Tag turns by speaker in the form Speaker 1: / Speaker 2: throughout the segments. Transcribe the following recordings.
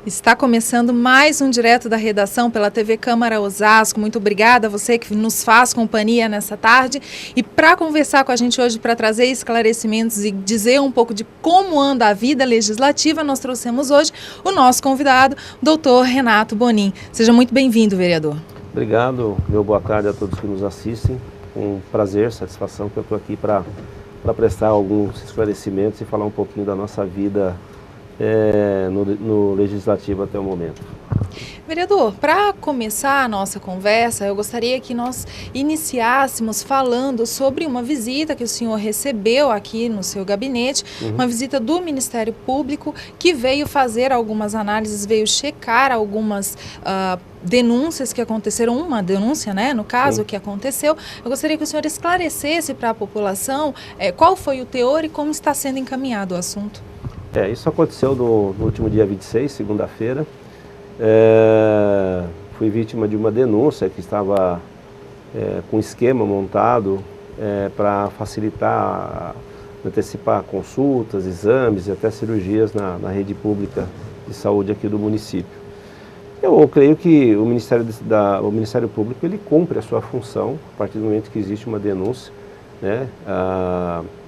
Speaker 1: Está começando mais um Direto da Redação pela TV Câmara Osasco. Muito obrigada a você que nos faz companhia nessa tarde. E para conversar com a gente hoje, para trazer esclarecimentos e dizer um pouco de como anda a vida legislativa, nós trouxemos hoje o nosso convidado, o doutor Renato Bonin. Seja muito bem-vindo, vereador.
Speaker 2: Obrigado, meu boa tarde a todos que nos assistem. Com prazer, satisfação que eu estou aqui para prestar alguns esclarecimentos e falar um pouquinho da nossa vida no Legislativo até o momento.
Speaker 1: Vereador, para começar a nossa conversa, eu gostaria que nós iniciássemos falando sobre uma visita que o senhor recebeu aqui no seu gabinete, uma visita do Ministério Público, que veio fazer algumas análises, veio checar algumas denúncias que aconteceram, uma denúncia, né, no caso, que aconteceu. Eu gostaria que o senhor esclarecesse para a população qual foi o teor e como está sendo encaminhado o assunto.
Speaker 2: Isso aconteceu no último dia 26, segunda-feira. Fui vítima de uma denúncia que estava com um esquema montado para facilitar, antecipar consultas, exames e até cirurgias na rede pública de saúde aqui do município. Eu creio que o Ministério Público ele cumpre a sua função a partir do momento que existe uma denúncia, né?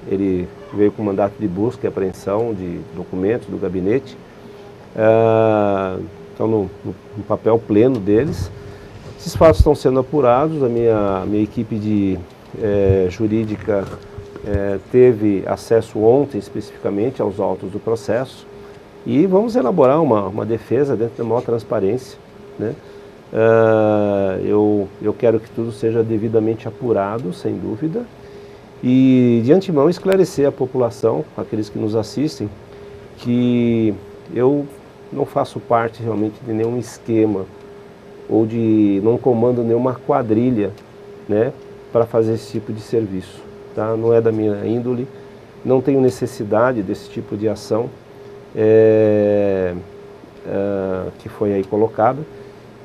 Speaker 2: Ele veio com mandato de busca e apreensão de documentos do gabinete, estão no papel pleno deles. Esses fatos estão sendo apurados, a minha equipe jurídica teve acesso ontem especificamente aos autos do processo e vamos elaborar uma defesa dentro da maior transparência, né? Eu quero que tudo seja devidamente apurado, sem dúvida. E de antemão esclarecer à população, aqueles que nos assistem, que eu não faço parte realmente de nenhum esquema ou não comando nenhuma quadrilha, né, para fazer esse tipo de serviço. Tá? Não é da minha índole, não tenho necessidade desse tipo de ação que foi aí colocada.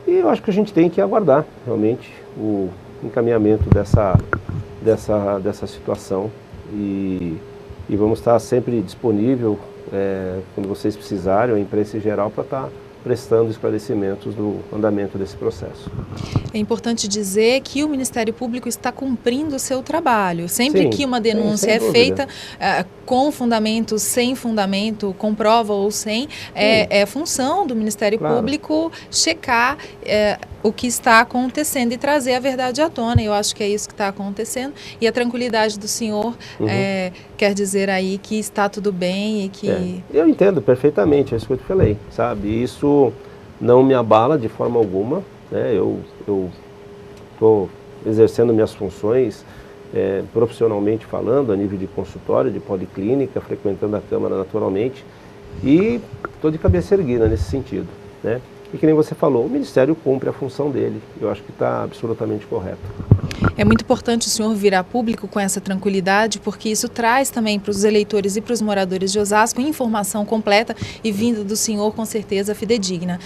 Speaker 2: E eu acho que a gente tem que aguardar realmente o encaminhamento dessa situação e vamos estar sempre disponível quando vocês precisarem, a imprensa em geral, para estar prestando esclarecimentos do andamento desse processo.
Speaker 1: É importante dizer que o Ministério Público está cumprindo o seu trabalho. Sempre que uma denúncia é feita com fundamento, sem fundamento, com prova ou sem, é função do Ministério Público checar o que está acontecendo e trazer a verdade à tona. Eu acho que é isso que está acontecendo. E a tranquilidade do senhor quer dizer aí que está tudo bem e que...
Speaker 2: Eu entendo perfeitamente, é isso que eu te falei, sabe? Isso não me abala de forma alguma, né? Eu estou exercendo minhas funções profissionalmente falando, a nível de consultório, de policlínica, frequentando a Câmara naturalmente, e estou de cabeça erguida nesse sentido, né? E que nem você falou, o Ministério cumpre a função dele, eu acho que está absolutamente correto.
Speaker 1: É muito importante o senhor vir a público com essa tranquilidade, porque isso traz também para os eleitores e para os moradores de Osasco informação completa e vinda do senhor, com certeza, fidedigna.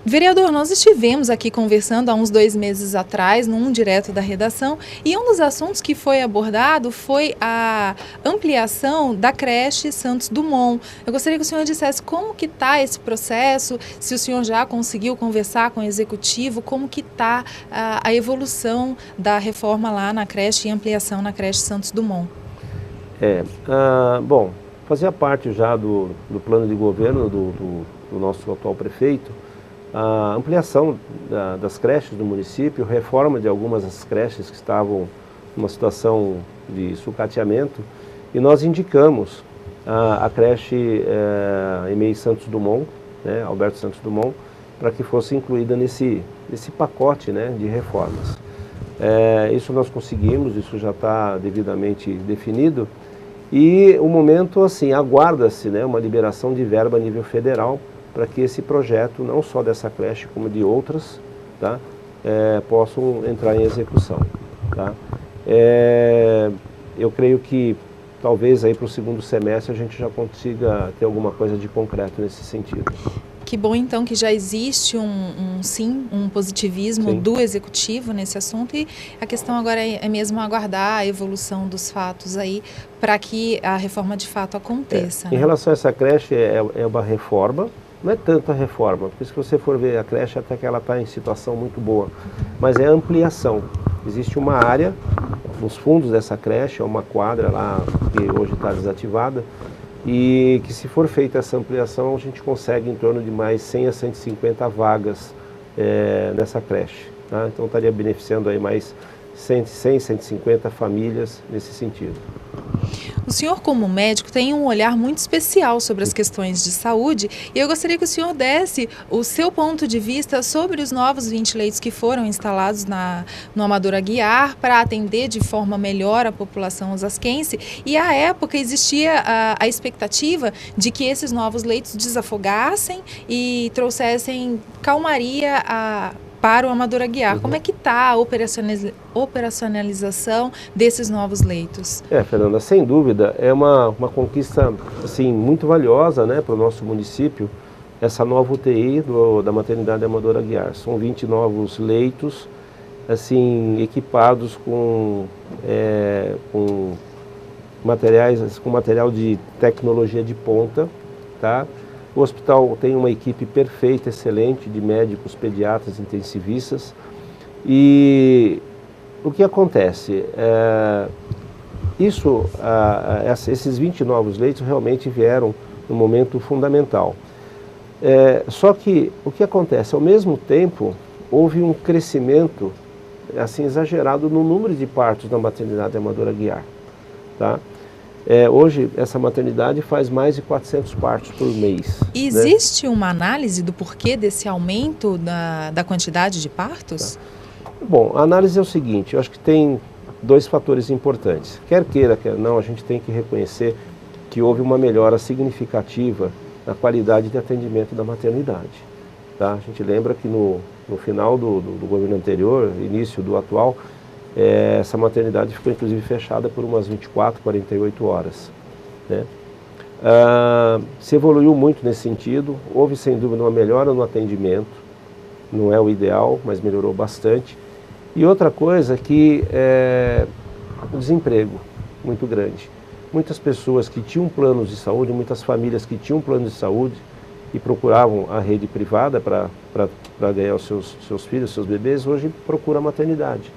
Speaker 1: Vereador, nós estivemos aqui conversando há uns 2 meses atrás, num Direto da Redação, e um dos assuntos que foi abordado foi a ampliação da creche Santos Dumont. Eu gostaria que o senhor dissesse como que está esse processo, se o senhor já conseguiu conversar com o Executivo, como que está a evolução da reforma lá na creche e ampliação na creche Santos Dumont.
Speaker 2: Bom, fazia parte já do plano de governo do nosso atual prefeito, a ampliação das creches do município, reforma de algumas das creches que estavam numa situação de sucateamento, e nós indicamos a creche EMEI Santos Dumont, né, Alberto Santos Dumont, para que fosse incluída nesse pacote, né, de reformas. Isso nós conseguimos, isso já está devidamente definido, e o momento, assim, aguarda-se, né, uma liberação de verba a nível federal para que esse projeto, não só dessa creche, como de outras, tá, possam entrar em execução. Tá? Eu creio que talvez aí para o segundo semestre a gente já consiga ter alguma coisa de concreto nesse sentido.
Speaker 1: Que bom, então, que já existe um positivismo do Executivo nesse assunto, e a questão agora é mesmo aguardar a evolução dos fatos aí para que a reforma de fato aconteça.
Speaker 2: Em relação a essa creche, é uma reforma, não é tanto a reforma, porque se você for ver a creche, até que ela está em situação muito boa, mas é ampliação. Existe uma área nos fundos dessa creche, é uma quadra lá que hoje está desativada, e que se for feita essa ampliação, a gente consegue em torno de mais 100 a 150 vagas nessa creche. Tá? Então estaria beneficiando aí mais 100, 150 famílias nesse sentido.
Speaker 1: O senhor, como médico, tem um olhar muito especial sobre as questões de saúde, e eu gostaria que o senhor desse o seu ponto de vista sobre os novos 20 leitos que foram instalados no Amador Aguiar para atender de forma melhor a população osasquense. E à época existia a expectativa de que esses novos leitos desafogassem e trouxessem calmaria para o Amador Aguiar. Como é que está a operacionalização desses novos leitos?
Speaker 2: Fernanda, sem dúvida, é uma conquista assim, muito valiosa, né, para o nosso município, essa nova UTI da maternidade Amador Aguiar. São 20 novos leitos, assim, equipados com material de tecnologia de ponta, tá? O hospital tem uma equipe perfeita, excelente, de médicos, pediatras, intensivistas. E o que acontece? Esses 20 novos leitos realmente vieram num momento fundamental. Só que o que acontece? Ao mesmo tempo, houve um crescimento assim, exagerado no número de partos na maternidade Amador Aguiar. Tá? Hoje, essa maternidade faz mais de 400 partos por mês.
Speaker 1: Existe uma análise do porquê desse aumento da quantidade de partos?
Speaker 2: Tá. Bom, a análise é o seguinte, eu acho que tem dois fatores importantes. Quer queira, quer não, a gente tem que reconhecer que houve uma melhora significativa na qualidade de atendimento da maternidade. Tá? A gente lembra que no final do governo anterior, início do atual, essa maternidade ficou inclusive fechada por umas 24, 48 horas. Né? Se evoluiu muito nesse sentido, houve sem dúvida uma melhora no atendimento, não é o ideal, mas melhorou bastante. E outra coisa que o desemprego muito grande. Muitas pessoas que tinham planos de saúde, muitas famílias que tinham planos de saúde e procuravam a rede privada para ganhar os seus filhos, seus bebês, hoje procuram a maternidade.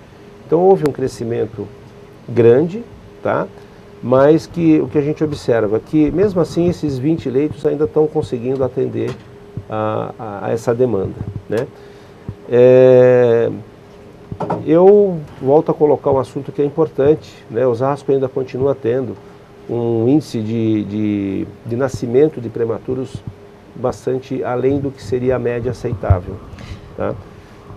Speaker 2: Então houve um crescimento grande, tá? Mas que o que a gente observa é que mesmo assim esses 20 leitos ainda estão conseguindo atender a essa demanda, né? Eu volto a colocar um assunto que é importante, né? Osasco ainda continua tendo um índice de nascimento de prematuros bastante além do que seria a média aceitável, tá?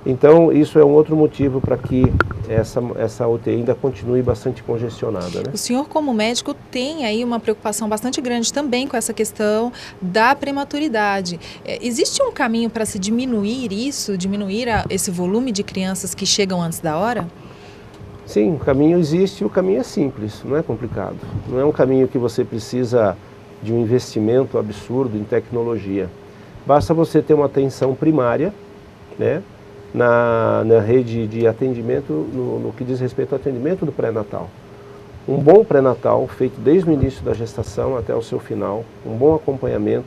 Speaker 2: Então, isso é um outro motivo para que essa UTI ainda continue bastante congestionada, né?
Speaker 1: O senhor, como médico, tem aí uma preocupação bastante grande também com essa questão da prematuridade. Existe um caminho para se diminuir esse volume de crianças que chegam antes da hora?
Speaker 2: Sim, o caminho existe e o caminho é simples, não é complicado. Não é um caminho que você precisa de um investimento absurdo em tecnologia. Basta você ter uma atenção primária, né? Na rede de atendimento, no que diz respeito ao atendimento do pré-natal. Um bom pré-natal, feito desde o início da gestação até o seu final, um bom acompanhamento,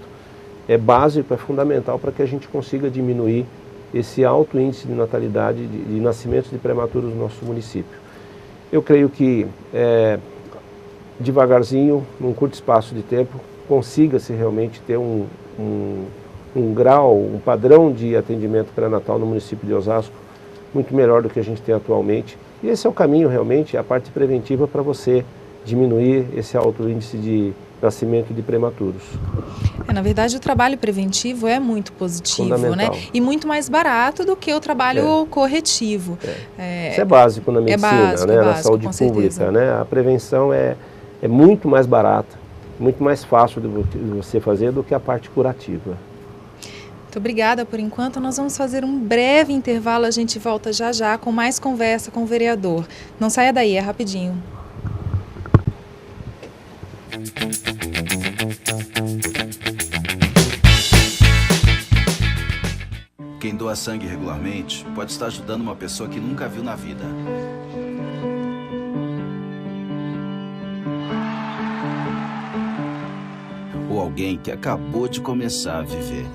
Speaker 2: é básico, é fundamental para que a gente consiga diminuir esse alto índice de natalidade, de nascimentos de prematuros no nosso município. Eu creio que, devagarzinho, num curto espaço de tempo, consiga-se realmente ter um grau, um padrão de atendimento pré-natal no município de Osasco muito melhor do que a gente tem atualmente. E esse é o caminho realmente, a parte preventiva para você diminuir esse alto índice de nascimento de prematuros.
Speaker 1: Na verdade, o trabalho preventivo é muito positivo, né? E muito mais barato do que o trabalho corretivo.
Speaker 2: Isso é básico na medicina, né? Na saúde pública, né? A prevenção é muito mais barata, muito mais fácil de você fazer do que a parte curativa.
Speaker 1: Muito obrigada por enquanto. Nós vamos fazer um breve intervalo, a gente volta já já com mais conversa com o vereador. Não saia daí, é rapidinho.
Speaker 3: Quem doa sangue regularmente pode estar ajudando uma pessoa que nunca viu na vida. Ou alguém que acabou de começar a viver.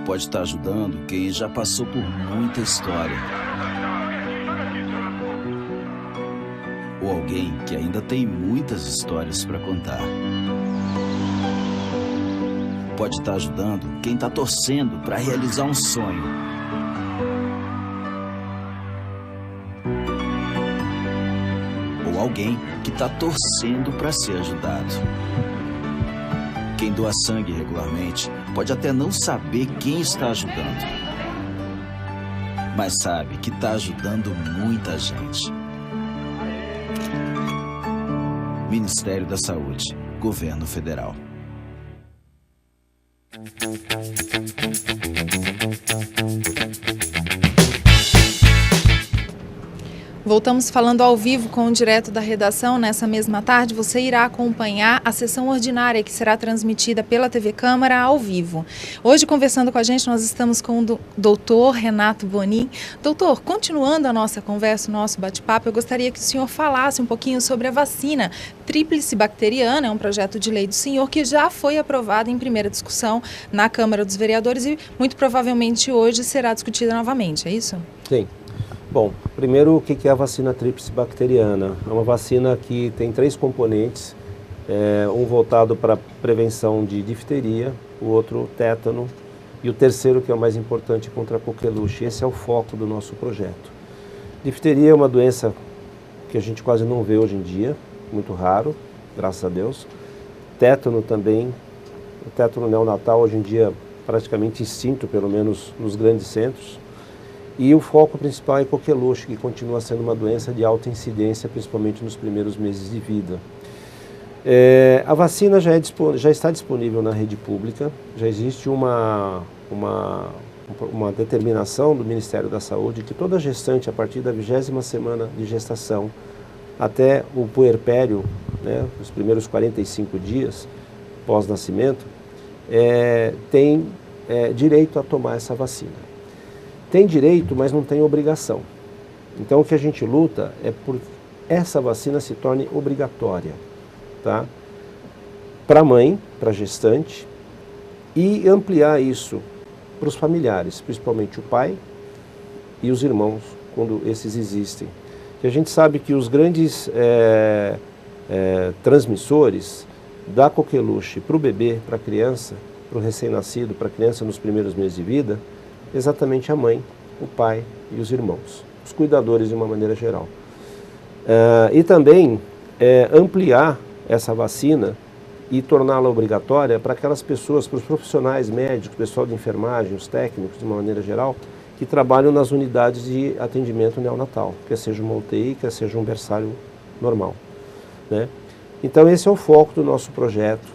Speaker 3: Pode estar ajudando quem já passou por muita história. Ou alguém que ainda tem muitas histórias para contar. Pode estar ajudando quem está torcendo para realizar um sonho. Ou alguém que está torcendo para ser ajudado. Quem doa sangue regularmente pode até não saber quem está ajudando, mas sabe que está ajudando muita gente. Ministério da Saúde, Governo Federal.
Speaker 1: Voltamos falando ao vivo com o Direto da Redação. Nessa mesma tarde, você irá acompanhar a sessão ordinária que será transmitida pela TV Câmara ao vivo. Hoje, conversando com a gente, nós estamos com o doutor Renato Bonin. Doutor, continuando a nossa conversa, o nosso bate-papo, eu gostaria que o senhor falasse um pouquinho sobre a vacina tríplice bacteriana. É um projeto de lei do senhor que já foi aprovado em primeira discussão na Câmara dos Vereadores e muito provavelmente hoje será discutida novamente, é isso?
Speaker 2: Sim. Bom, primeiro, o que é a vacina tríplice bacteriana? É uma vacina que tem 3 componentes, um voltado para prevenção de difteria, o outro tétano e o terceiro, que é o mais importante, contra a coqueluche. Esse é o foco do nosso projeto. Difteria é uma doença que a gente quase não vê hoje em dia, muito raro, graças a Deus. Tétano também, o tétano neonatal hoje em dia praticamente extinto, pelo menos nos grandes centros. E o foco principal é coqueluche, que continua sendo uma doença de alta incidência, principalmente nos primeiros meses de vida. A vacina já está disponível na rede pública, já existe uma determinação do Ministério da Saúde que toda gestante, a partir da 20ª semana de gestação até o puerpério, né, os primeiros 45 dias pós-nascimento, tem direito a tomar essa vacina. Tem direito, mas não tem obrigação. Então o que a gente luta é por essa vacina se torne obrigatória, tá? Para a mãe, para a gestante, e ampliar isso para os familiares, principalmente o pai e os irmãos, quando esses existem. Que a gente sabe que os grandes transmissores da coqueluche para o bebê, para a criança, para o recém-nascido, para a criança nos primeiros meses de vida, exatamente a mãe, o pai e os irmãos, os cuidadores de uma maneira geral. E também ampliar essa vacina e torná-la obrigatória para aquelas pessoas, para os profissionais médicos, pessoal de enfermagem, os técnicos de uma maneira geral, que trabalham nas unidades de atendimento neonatal, quer seja uma UTI, quer seja um berçário normal, né? Então esse é o foco do nosso projeto,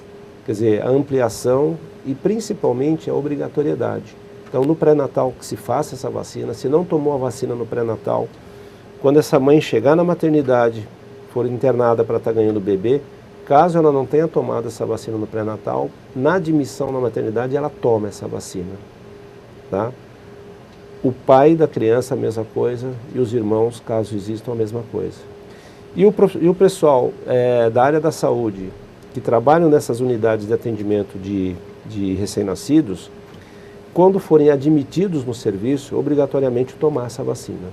Speaker 2: quer dizer, a ampliação e principalmente a obrigatoriedade. Então, no pré-natal que se faça essa vacina, se não tomou a vacina no pré-natal, quando essa mãe chegar na maternidade, for internada para estar ganhando bebê, caso ela não tenha tomado essa vacina no pré-natal, na admissão na maternidade ela toma essa vacina, tá? O pai da criança a mesma coisa e os irmãos, caso existam, a mesma coisa. E o pessoal da área da saúde, que trabalham nessas unidades de atendimento de recém-nascidos, quando forem admitidos no serviço, obrigatoriamente tomar essa vacina,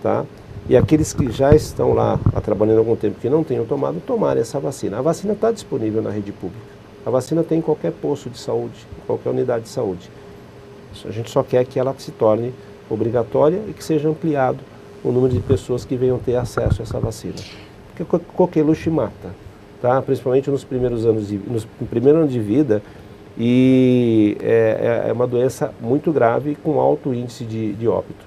Speaker 2: tá? E aqueles que já estão lá trabalhando há algum tempo que não tenham tomado, tomarem essa vacina. A vacina está disponível na rede pública. A vacina tem em qualquer posto de saúde, em qualquer unidade de saúde. A gente só quer que ela se torne obrigatória e que seja ampliado o número de pessoas que venham ter acesso a essa vacina. Porque coqueluche mata, tá? Principalmente nos primeiros anos no primeiro ano de vida. E é uma doença muito grave com alto índice de óbito.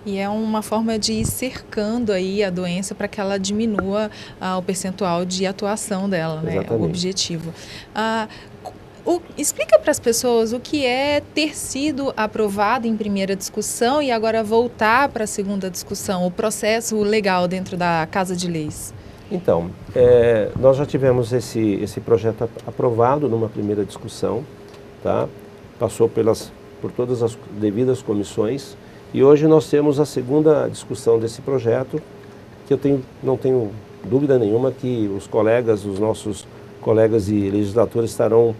Speaker 1: E é uma forma de ir cercando aí a doença para que ela diminua o percentual de atuação dela, né? O objetivo. Explica para as pessoas o que é ter sido aprovado em primeira discussão e agora voltar para a segunda discussão, o processo legal dentro da Casa de Leis.
Speaker 2: Então, nós já tivemos esse projeto aprovado numa primeira discussão, tá? Passou por todas as devidas comissões e hoje nós temos a segunda discussão desse projeto, que não tenho dúvida nenhuma que os nossos colegas e legisladores estarão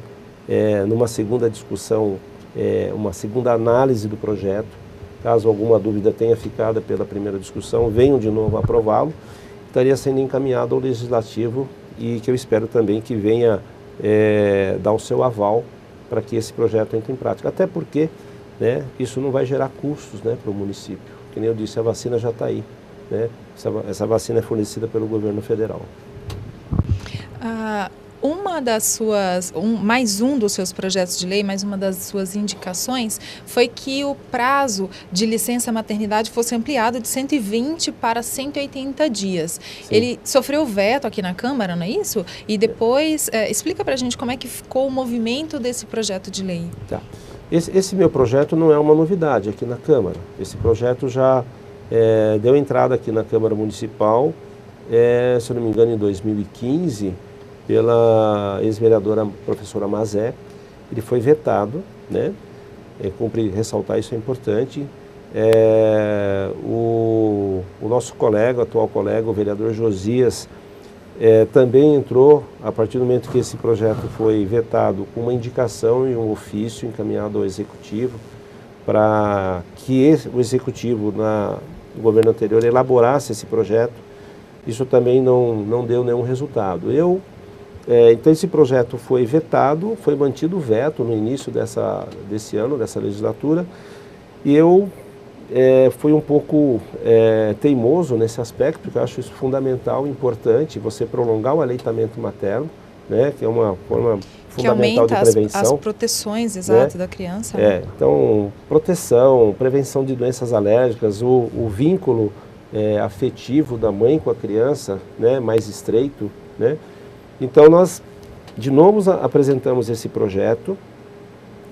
Speaker 2: numa segunda discussão, uma segunda análise do projeto. Caso alguma dúvida tenha ficado pela primeira discussão, venham de novo aprová-lo. Estaria sendo encaminhado ao Legislativo e que eu espero também que venha dar o seu aval para que esse projeto entre em prática. Até porque, né, isso não vai gerar custos, né, para o município. Que nem eu disse, a vacina já está aí, né? Essa vacina é fornecida pelo governo federal.
Speaker 1: Mais um dos seus projetos de lei, mais uma das suas indicações, foi que o prazo de licença maternidade fosse ampliado de 120 para 180 dias.
Speaker 2: Sim.
Speaker 1: Ele sofreu veto aqui na Câmara, não é isso? E depois, explica para a gente como é que ficou o movimento desse projeto de lei.
Speaker 2: Tá. Esse meu projeto não é uma novidade aqui na Câmara. Esse projeto já deu entrada aqui na Câmara Municipal, se eu não me engano, em 2015, pela ex-vereadora professora Mazé. Ele foi vetado, né? Cumpre ressaltar, isso é importante. O nosso colega, atual colega, o vereador Josias, também entrou, a partir do momento que esse projeto foi vetado, com uma indicação e um ofício encaminhado ao Executivo, para que o Executivo, no governo anterior, elaborasse esse projeto. Isso também não deu nenhum resultado. Então esse projeto foi vetado, foi mantido o veto no início desse ano, dessa legislatura, e eu fui um pouco teimoso nesse aspecto, porque eu acho isso fundamental, importante, você prolongar o aleitamento materno, né, que é uma forma fundamental de prevenção.
Speaker 1: As proteções, exato, né, da criança.
Speaker 2: Então, proteção, prevenção de doenças alérgicas, o vínculo afetivo da mãe com a criança, né, mais estreito, né. Então nós, de novo, apresentamos esse projeto.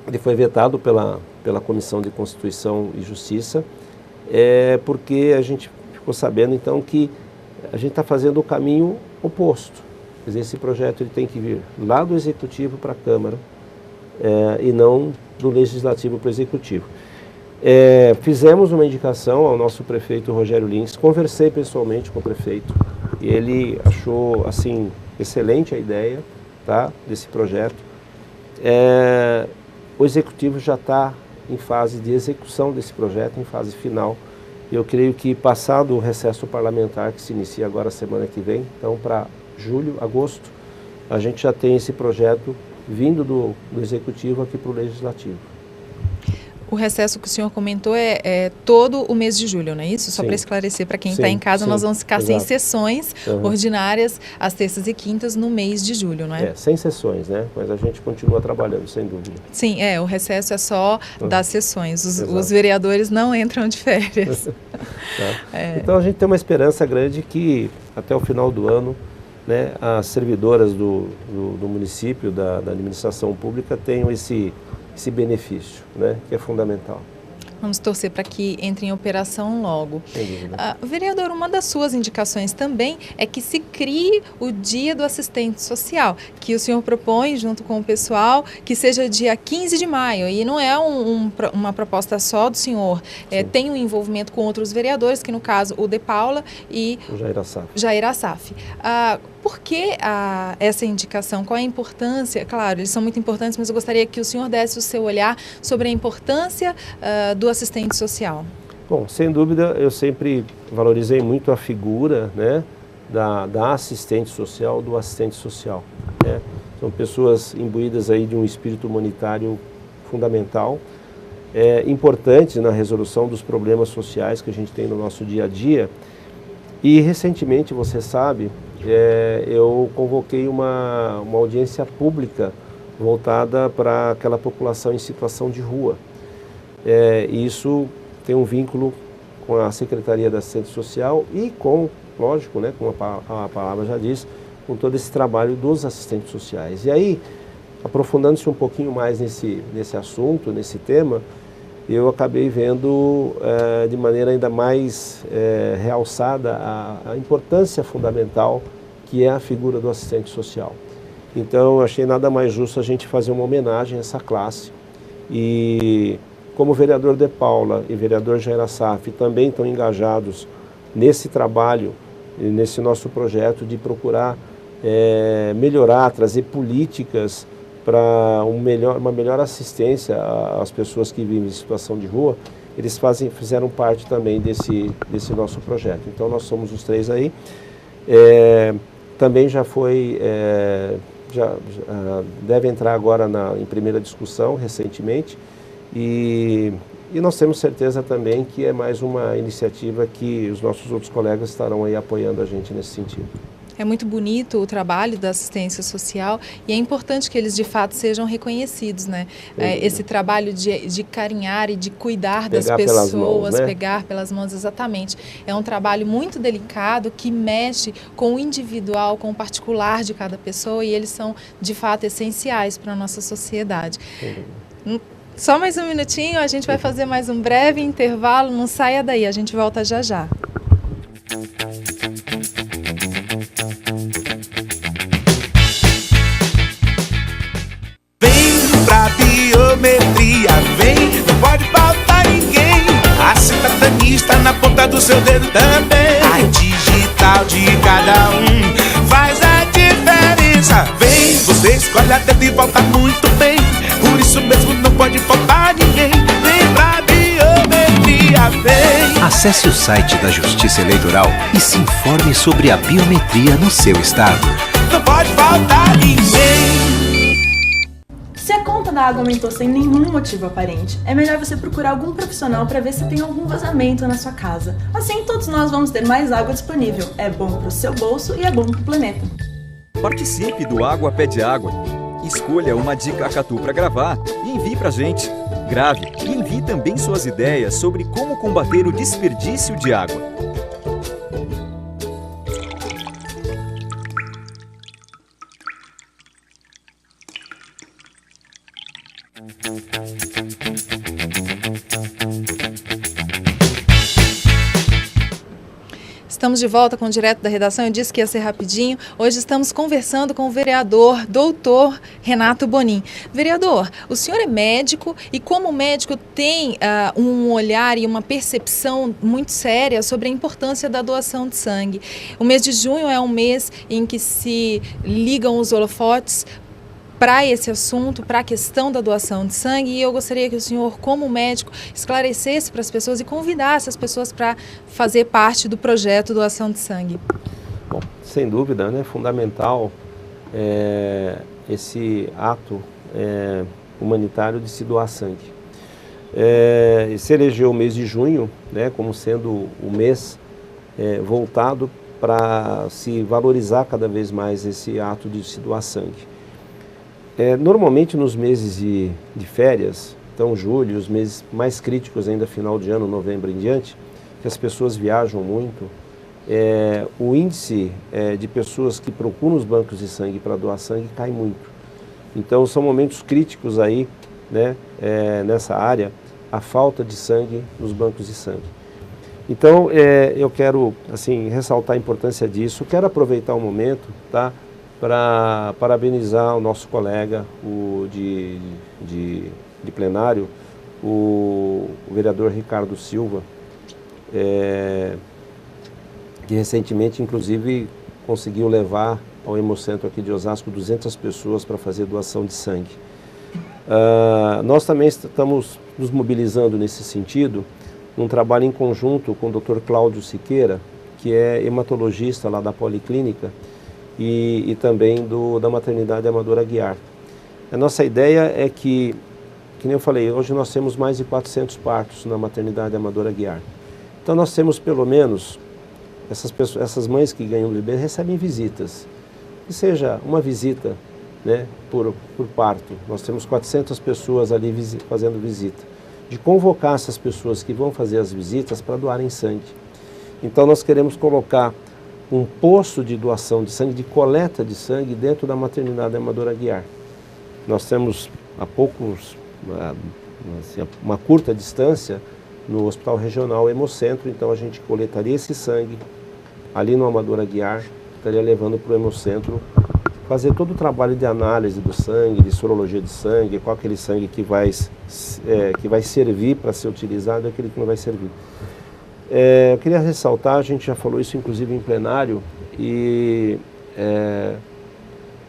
Speaker 2: Ele foi vetado pela Comissão de Constituição e Justiça, porque a gente ficou sabendo então que a gente está fazendo o caminho oposto. Quer dizer, esse projeto ele tem que vir lá do Executivo para a Câmara e não do Legislativo para o Executivo. Fizemos uma indicação ao nosso prefeito Rogério Lins, conversei pessoalmente com o prefeito e ele achou assim excelente a ideia, tá, desse projeto. O Executivo já está em fase de execução desse projeto, em fase final. Eu creio que passado o recesso parlamentar, que se inicia agora semana que vem, então para julho, agosto, a gente já tem esse projeto vindo do Executivo aqui para o Legislativo. O
Speaker 1: recesso que o senhor comentou é todo o mês de julho, não é isso? Só para esclarecer para quem está em casa, nós vamos ficar sem sessões ordinárias às terças e quintas no mês de julho, não é?
Speaker 2: Sem sessões, né? Mas a gente continua trabalhando, sem dúvida.
Speaker 1: Sim, o recesso é só das sessões. Os vereadores não entram de férias.
Speaker 2: Então a gente tem uma esperança grande que até o final do ano, né, as servidoras do município, da administração pública, tenham esse benefício, né, que é fundamental.
Speaker 1: Vamos torcer para que entre em operação logo. Vereador, uma das suas indicações também é que se crie o Dia do Assistente Social, que o senhor propõe junto com o pessoal, que seja dia 15 de maio. E não é uma proposta só do senhor, tem um envolvimento com outros vereadores, que no caso o De Paula e
Speaker 2: o
Speaker 1: Jair Assaf. Por que essa indicação? Qual é a importância? Claro, eles são muito importantes, mas eu gostaria que o senhor desse o seu olhar sobre a importância do assistente social.
Speaker 2: Bom, sem dúvida, eu sempre valorizei muito a figura, né, da assistente social, do assistente social, né? São pessoas imbuídas aí de um espírito humanitário fundamental, importantes na resolução dos problemas sociais que a gente tem no nosso dia a dia. E recentemente, você sabe, eu convoquei uma audiência pública voltada para aquela população em situação de rua. Isso tem um vínculo com a Secretaria da Assistência Social e com, lógico, né, como a palavra já diz, com todo esse trabalho dos assistentes sociais. E aí, aprofundando-se um pouquinho mais nesse assunto, nesse tema, eu acabei vendo de maneira ainda mais realçada a importância fundamental que é a figura do assistente social. Então, eu achei nada mais justo a gente fazer uma homenagem a essa classe. E como o vereador De Paula e o vereador Jair Assaf também estão engajados nesse trabalho, nesse nosso projeto de procurar melhorar, trazer políticas para uma melhor assistência às pessoas que vivem em situação de rua, eles fizeram parte também desse nosso projeto. Então, nós somos os 3 aí. Também já foi, deve entrar agora em primeira discussão, recentemente, e nós temos certeza também que é mais uma iniciativa que os nossos outros colegas estarão aí apoiando a gente nesse sentido.
Speaker 1: É muito bonito o trabalho da assistência social e é importante que eles de fato sejam reconhecidos, né? Esse trabalho de carinhar e de cuidar das pessoas, pelas mãos, né? Pegar pelas mãos, exatamente. É um trabalho muito delicado que mexe com o individual, com o particular de cada pessoa e eles são de fato essenciais para a nossa sociedade. Só mais um minutinho, a gente vai fazer mais um breve intervalo, não saia daí, a gente volta já já.
Speaker 4: Biometria, vem, não pode faltar ninguém. A cidadania está na ponta do seu dedo também. A digital de cada um faz a diferença. Vem, você escolhe a dedo e volta muito bem. Por isso mesmo não pode faltar ninguém. Vem pra biometria, vem.
Speaker 5: Acesse o site da Justiça Eleitoral e se informe sobre a biometria no seu estado.
Speaker 4: Não pode faltar ninguém.
Speaker 6: Se a conta da água aumentou sem nenhum motivo aparente, é melhor você procurar algum profissional para ver se tem algum vazamento na sua casa. Assim, todos nós vamos ter mais água disponível. É bom para o seu bolso e é bom para o planeta.
Speaker 7: Participe do Água Pede Água. Escolha uma dica Acatu para gravar e envie pra gente. Grave e envie também suas ideias sobre como combater o desperdício de água.
Speaker 1: Estamos de volta com o Direto da Redação. Eu disse que ia ser rapidinho. Hoje estamos conversando com o vereador, doutor Renato Bonin. Vereador, o senhor é médico e como médico tem um olhar e uma percepção muito séria sobre a importância da doação de sangue. O mês de junho é um mês em que se ligam os holofotes para esse assunto, para a questão da doação de sangue, e eu gostaria que o senhor, como médico, esclarecesse para as pessoas e convidasse as pessoas para fazer parte do projeto Doação de Sangue.
Speaker 2: Bom, sem dúvida, né, fundamental esse ato humanitário de se doar sangue. Se elegeu o mês de junho, né, como sendo o mês voltado para se valorizar cada vez mais esse ato de se doar sangue. Normalmente nos meses de férias, então julho, os meses mais críticos ainda final de ano, novembro em diante, que as pessoas viajam muito, o índice de pessoas que procuram os bancos de sangue para doar sangue cai muito. Então são momentos críticos aí, né, nessa área, a falta de sangue nos bancos de sangue. Então eu quero assim, ressaltar a importância disso, quero aproveitar o momento, tá, para parabenizar o nosso colega de plenário, o vereador Ricardo Silva, que recentemente, inclusive, conseguiu levar ao Hemocentro aqui de Osasco 200 pessoas para fazer doação de sangue. Nós também estamos nos mobilizando nesse sentido, num trabalho em conjunto com o Dr. Cláudio Siqueira, que é hematologista lá da Policlínica, e também da Maternidade Amadora Aguiar. A nossa ideia é que nem eu falei, hoje nós temos mais de 400 partos na Maternidade Amadora Aguiar. Então nós temos pelo menos, essas mães que ganham bebê recebem visitas, que seja uma visita, né, por parto. Nós temos 400 pessoas ali fazendo visita. De convocar essas pessoas que vão fazer as visitas para doarem sangue. Então nós queremos colocar um posto de doação de sangue, de coleta de sangue dentro da Maternidade Amadora Aguiar. Nós temos há poucos, uma curta distância, no Hospital Regional Hemocentro, então a gente coletaria esse sangue ali no Amadora Aguiar estaria levando para o Hemocentro fazer todo o trabalho de análise do sangue, de sorologia de sangue, qual aquele sangue que vai servir para ser utilizado e aquele que não vai servir. Eu queria ressaltar, a gente já falou isso inclusive em plenário, e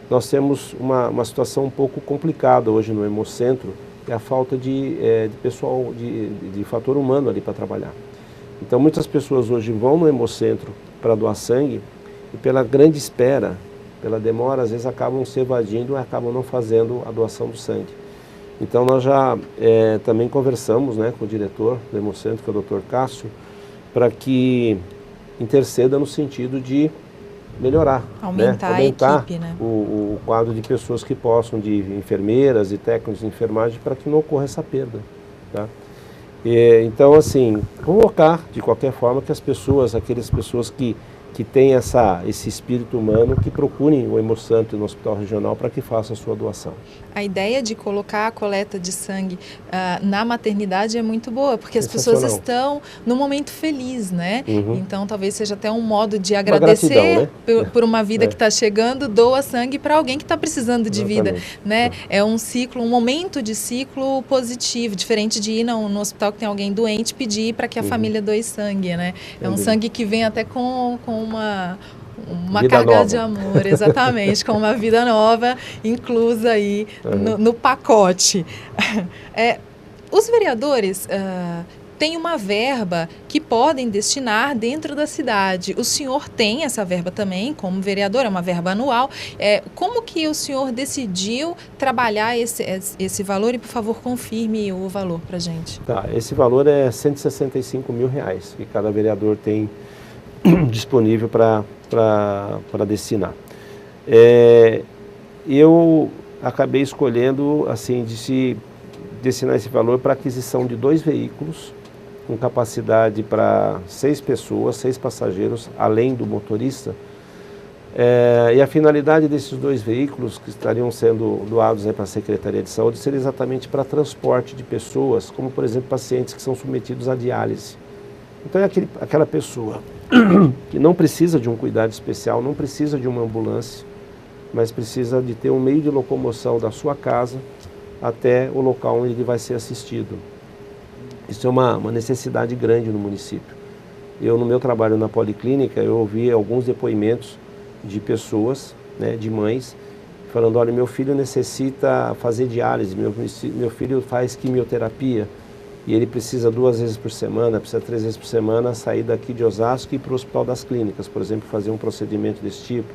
Speaker 2: nós temos uma situação um pouco complicada hoje no Hemocentro, que é a falta de pessoal, de fator humano ali para trabalhar. Então muitas pessoas hoje vão no Hemocentro para doar sangue e pela grande espera, pela demora, às vezes acabam se evadindo e acabam não fazendo a doação do sangue. Então nós já também conversamos, né, com o diretor do Hemocentro, que é o Dr. Cássio, para que interceda no sentido de melhorar,
Speaker 1: aumentar,
Speaker 2: né? Aumentar
Speaker 1: a equipe, né?
Speaker 2: o quadro de pessoas que possam, de enfermeiras e técnicos de enfermagem, para que não ocorra essa perda. Tá? Então, assim, convocar de qualquer forma que as pessoas, aquelas pessoas que têm esse espírito humano, que procurem o Hemocentro no Hospital Regional para que façam a sua doação.
Speaker 1: A ideia de colocar a coleta de sangue na maternidade é muito boa, porque as pessoas estão num momento feliz, né?
Speaker 2: Uhum.
Speaker 1: Então talvez seja até um modo de agradecer por uma vida que está chegando, doa sangue para alguém que está precisando de vida, né? É um ciclo, um momento de ciclo positivo, diferente de ir no hospital que tem alguém doente e pedir para que a família doe sangue, né? É um sangue que vem até com uma carga nova de amor, exatamente, com uma vida nova inclusa aí no pacote. Os vereadores têm uma verba que podem destinar dentro da cidade. O senhor tem essa verba também, como vereador, é uma verba anual. Como que o senhor decidiu trabalhar esse valor? E, por favor, confirme o valor para a gente.
Speaker 2: Tá, esse valor é R$165 mil, que cada vereador tem disponível para destinar. Eu acabei escolhendo, assim, de se destinar esse valor para aquisição de 2 veículos com capacidade para 6 pessoas, 6 passageiros, além do motorista. E a finalidade desses 2 veículos que estariam sendo doados para a Secretaria de Saúde seria exatamente para transporte de pessoas, como por exemplo pacientes que são submetidos à diálise. Então é aquela pessoa que não precisa de um cuidado especial, não precisa de uma ambulância, mas precisa de ter um meio de locomoção da sua casa até o local onde ele vai ser assistido. Isso é uma necessidade grande no município. No meu trabalho na policlínica, eu ouvi alguns depoimentos de pessoas, né, de mães, falando, olha, meu filho necessita fazer diálise, meu filho faz quimioterapia, e ele precisa 2 vezes por semana, precisa 3 vezes por semana sair daqui de Osasco e ir para o Hospital das Clínicas, por exemplo, fazer um procedimento desse tipo,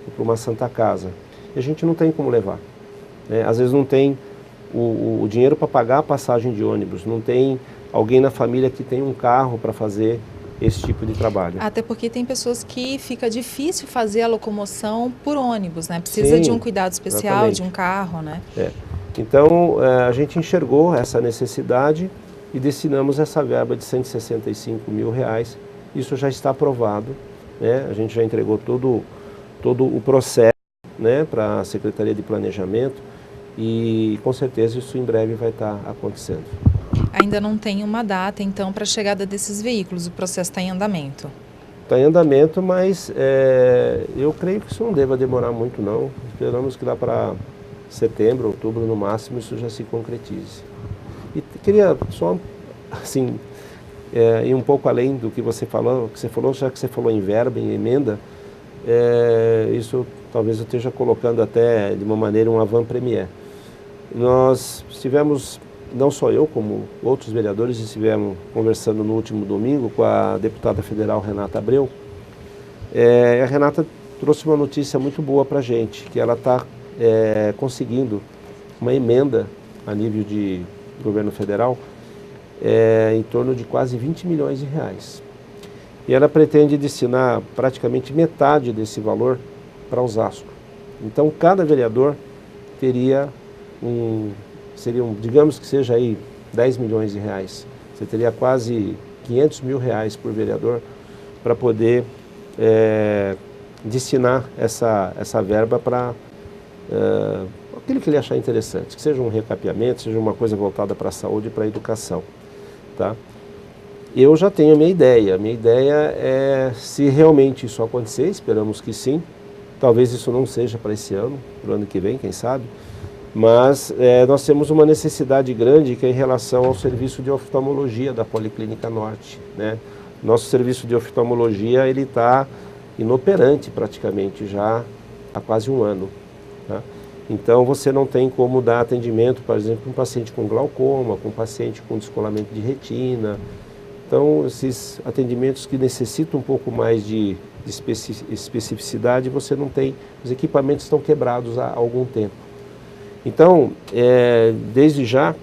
Speaker 2: ou para uma Santa Casa. E a gente não tem como levar. Né? Às vezes não tem o dinheiro para pagar a passagem de ônibus, não tem alguém na família que tem um carro para fazer esse tipo de trabalho. Até
Speaker 1: porque tem pessoas que fica difícil fazer a locomoção por ônibus, né? Precisa de um cuidado especial, exatamente, de um carro, né?
Speaker 2: Então, a gente enxergou essa necessidade e destinamos essa verba de R$165 mil. Isso já está aprovado, né? A gente já entregou todo o processo, né, para a Secretaria de Planejamento e com certeza isso em breve vai estar acontecendo.
Speaker 1: Ainda não tem uma data, então, para a chegada desses veículos, o processo está em andamento?
Speaker 2: Está em andamento, mas eu creio que isso não deva demorar muito não. Esperamos que lá para setembro, outubro no máximo, isso já se concretize. E queria só, assim, ir um pouco além do que você falou, já que você falou em verba, em emenda, isso talvez eu esteja colocando até de uma maneira um avant-première. Nós estivemos, não só eu, como outros vereadores, estivemos conversando no último domingo com a deputada federal Renata Abreu. A Renata trouxe uma notícia muito boa para a gente, que ela está conseguindo uma emenda a nível de governo federal em torno de quase R$20 milhões. E ela pretende destinar praticamente metade desse valor para Osasco. Então, cada vereador teria digamos que seja aí R$10 milhões. Você teria quase R$500 mil por vereador para poder destinar essa verba para aquilo que ele achar interessante, que seja um recapeamento, seja uma coisa voltada para a saúde e para a educação. Tá? eu já tenho a minha ideia. A minha ideia é, se realmente isso acontecer, esperamos que sim, talvez isso não seja para esse ano, para o ano que vem, quem sabe, mas nós temos uma necessidade grande que é em relação ao serviço de oftalmologia da Policlínica Norte, né? Nosso serviço de oftalmologia, ele está inoperante praticamente já há quase um ano, tá? Então você não tem como dar atendimento, por exemplo, para um paciente com glaucoma, com um paciente com descolamento de retina. Então esses atendimentos que necessitam um pouco mais de especificidade, você não tem, os equipamentos estão quebrados há algum tempo. Então, desde já,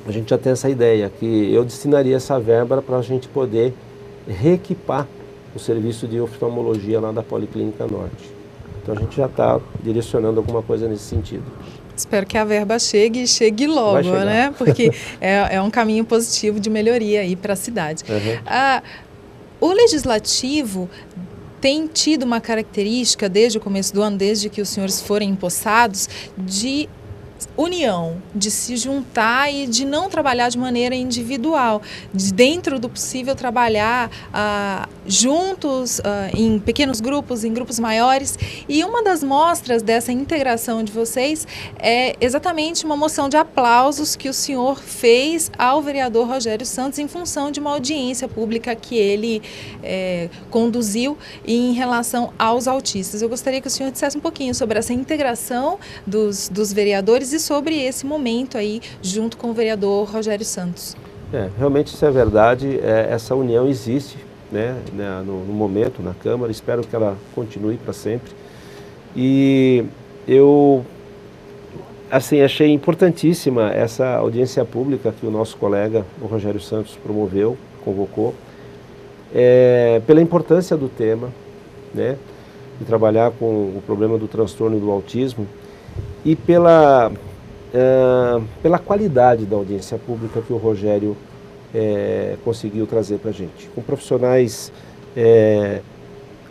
Speaker 2: a gente já tem essa ideia, que eu destinaria essa verba para a gente poder reequipar o serviço de oftalmologia lá da Policlínica Norte. Então a gente já está direcionando alguma coisa nesse sentido.
Speaker 1: Espero que a verba chegue e chegue logo, né? Porque é um caminho positivo de melhoria aí para a cidade. O Legislativo tem tido uma característica desde o começo do ano, desde que os senhores forem empossados, de união, de se juntar e de não trabalhar de maneira individual, de dentro do possível trabalhar juntos, em pequenos grupos, em grupos maiores. E uma das mostras dessa integração de vocês é exatamente uma moção de aplausos que o senhor fez ao vereador Rogério Santos em função de uma audiência pública que ele conduziu em relação aos autistas. Eu gostaria que o senhor dissesse um pouquinho sobre essa integração dos vereadores e sobre esse momento aí junto com o vereador Rogério Santos.
Speaker 2: Realmente isso é verdade, essa união existe, né, no momento na Câmara, espero que ela continue para sempre. E eu achei importantíssima essa audiência pública que o nosso colega, o Rogério Santos, promoveu, convocou, pela importância do tema, né, de trabalhar com o problema do transtorno do autismo e pela qualidade da audiência pública que o Rogério conseguiu trazer para a gente, com profissionais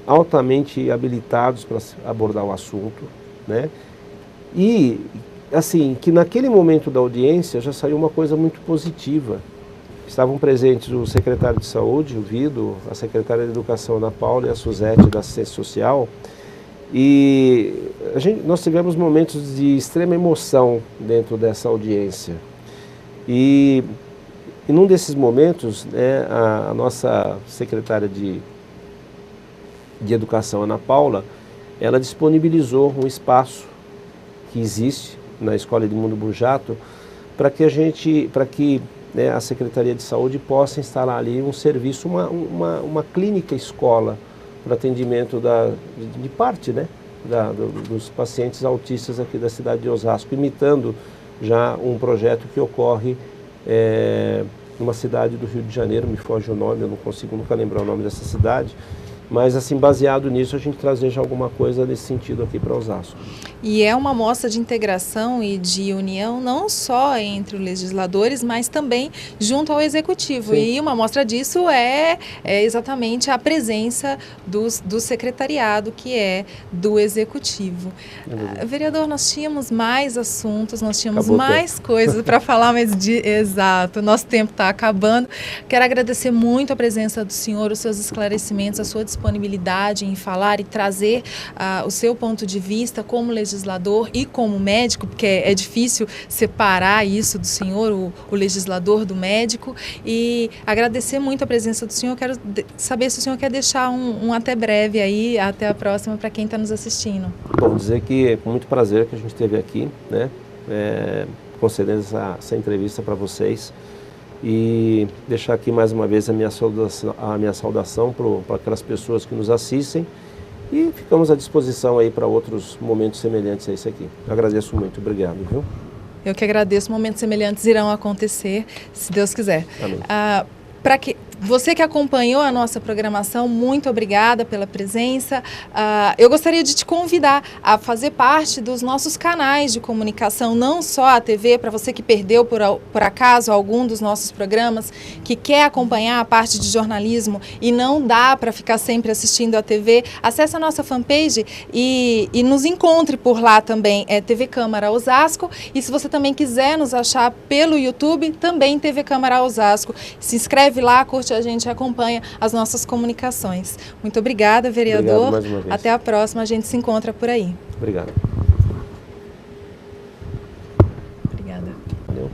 Speaker 2: altamente habilitados para abordar o assunto, né? E, assim, que naquele momento da audiência já saiu uma coisa muito positiva. Estavam presentes o secretário de Saúde, o Vido, a secretária de Educação, Ana Paula, e a Suzete, da Assistência Social. E nós tivemos momentos de extrema emoção dentro dessa audiência. E num desses momentos, né, a nossa secretária de Educação, Ana Paula, ela disponibilizou um espaço que existe na Escola Edmundo Bujato para que né, a Secretaria de Saúde possa instalar ali um serviço, uma clínica escola para atendimento de parte, né, dos pacientes autistas aqui da cidade de Osasco, imitando já um projeto que ocorre numa cidade do Rio de Janeiro, me foge o nome, eu não consigo nunca lembrar o nome dessa cidade, mas assim, baseado nisso, a gente trazer já alguma coisa nesse sentido aqui para Osasco.
Speaker 1: E é uma mostra de integração e de união não só entre os legisladores, mas também junto ao Executivo. Sim. E uma mostra disso é exatamente a presença do secretariado, que é do Executivo. Vereador, nós tínhamos mais assuntos, nós tínhamos mais coisas para falar, mas exato, nosso tempo está acabando. Quero agradecer muito a presença do senhor, os seus esclarecimentos, a sua disponibilidade em falar e trazer o seu ponto de vista como legislador e como médico, porque é difícil separar isso do senhor, o legislador do médico, e agradecer muito a presença do senhor. Quero saber se o senhor quer deixar um até breve aí, até a próxima, para quem está nos assistindo.
Speaker 2: Bom, dizer que é com muito prazer que a gente esteve aqui, né, concedendo essa entrevista para vocês, e deixar aqui mais uma vez a minha saudação para aquelas pessoas que nos assistem, e ficamos à disposição aí para outros momentos semelhantes a esse aqui. Eu agradeço muito, obrigado, viu?
Speaker 1: Eu que agradeço, momentos semelhantes irão acontecer, se Deus quiser.
Speaker 2: Amém.
Speaker 1: Você que acompanhou a nossa programação, muito obrigada pela presença. Eu gostaria de te convidar a fazer parte dos nossos canais de comunicação, não só a TV, para você que perdeu por acaso algum dos nossos programas, que quer acompanhar a parte de jornalismo e não dá para ficar sempre assistindo a TV, acesse a nossa fanpage e nos encontre por lá também, é TV Câmara Osasco, e se você também quiser nos achar pelo YouTube, também TV Câmara Osasco. Se inscreve lá, curte a gente, acompanha as nossas comunicações. Muito obrigada, vereador.
Speaker 2: Obrigado mais uma vez.
Speaker 1: Até a próxima, a gente se encontra por aí.
Speaker 2: Obrigado.
Speaker 1: Obrigada.
Speaker 2: Valeu.